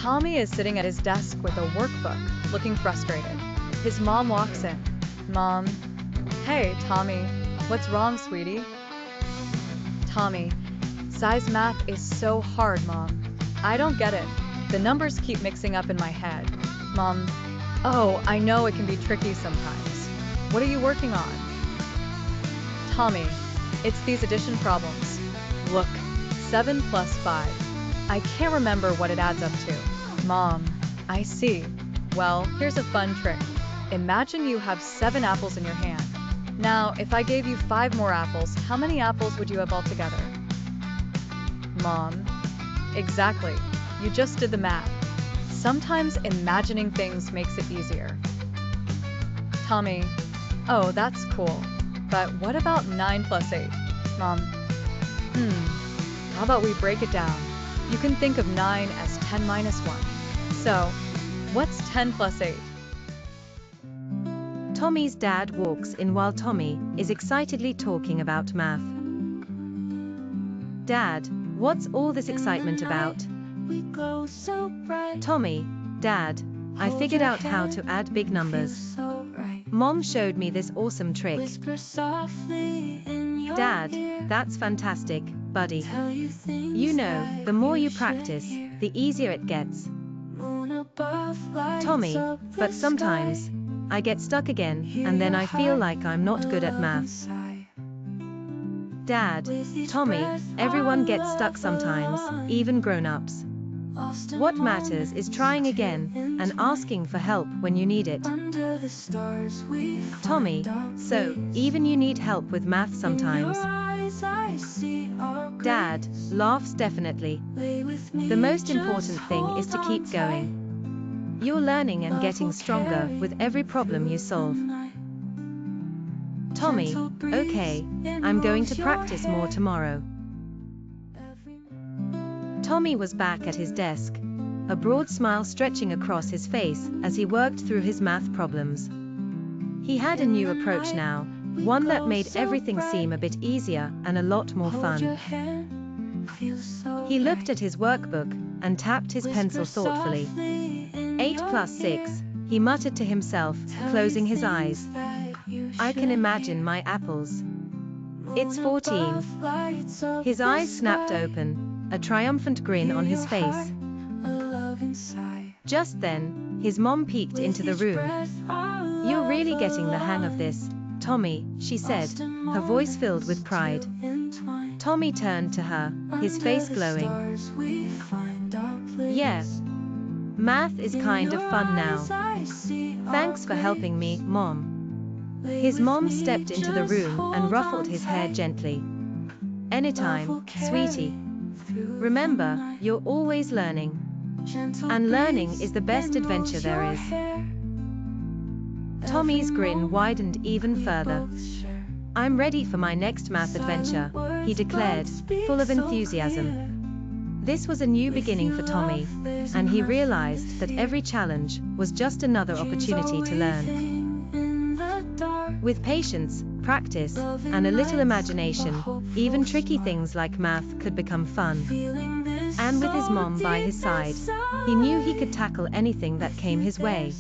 Tommy is sitting at his desk with a workbook, looking frustrated. His mom walks in. Mom. Hey, Tommy. What's wrong, sweetie? Tommy. Size math is so hard, Mom. I don't get it. The numbers keep mixing up in my head. Mom. Oh, I know it can be tricky sometimes. What are you working on? Tommy. It's these addition problems. Look, 7 plus 5. I can't remember what it adds up to. Mom. I see. Well, here's a fun trick. Imagine you have 7 apples in your hand. Now, if I gave you 5 more apples, how many apples would you have altogether? Mom. Exactly. You just did the math. Sometimes imagining things makes it easier. Tommy. Oh, that's cool. But what about 9 plus 8? Mom. How about we break it down? You can think of 9 as 10 minus 1. So, what's 10 plus 8? Tommy's dad walks in while Tommy is excitedly talking about math. Dad, what's all this excitement about? Tommy, Dad, I figured out how to add big numbers. Mom showed me this awesome trick. Dad, that's fantastic, buddy. You know, the more you practice, the easier it gets. Tommy, but sometimes I get stuck again, and then I feel like I'm not good at maths. Dad, Tommy, everyone gets stuck sometimes, even grown-ups. What matters is trying again and asking for help when you need it. Tommy, so, even you need help with math sometimes? Dad, laughs definitely. The most important thing is to keep going. You're learning and getting stronger with every problem you solve. Tommy, okay, I'm going to practice more tomorrow. Tommy was back at his desk, a broad smile stretching across his face as he worked through his math problems. He had a new approach now, one that made everything seem a bit easier and a lot more fun. He looked at his workbook and tapped his pencil thoughtfully. 8 plus 6, he muttered to himself, closing his eyes. I can imagine my apples. It's 14. His eyes snapped open, a triumphant grin on his face. Just then, his mom peeked into the room. You're really getting the hang of this, Tommy, she said, her voice filled with pride. Tommy turned to her, his face glowing. Yeah. Math is kind of fun now. Thanks for helping me, Mom. His mom stepped into the room and ruffled his hair gently. Anytime, sweetie. Remember, you're always learning. And learning is the best adventure there is. Tommy's grin widened even further. I'm ready for my next math adventure, he declared, full of enthusiasm. This was a new beginning for Tommy, and he realized that every challenge was just another opportunity to learn. With patience, practice, and a little imagination, even tricky things like math could become fun. And with his mom by his side, he knew he could tackle anything that came his way.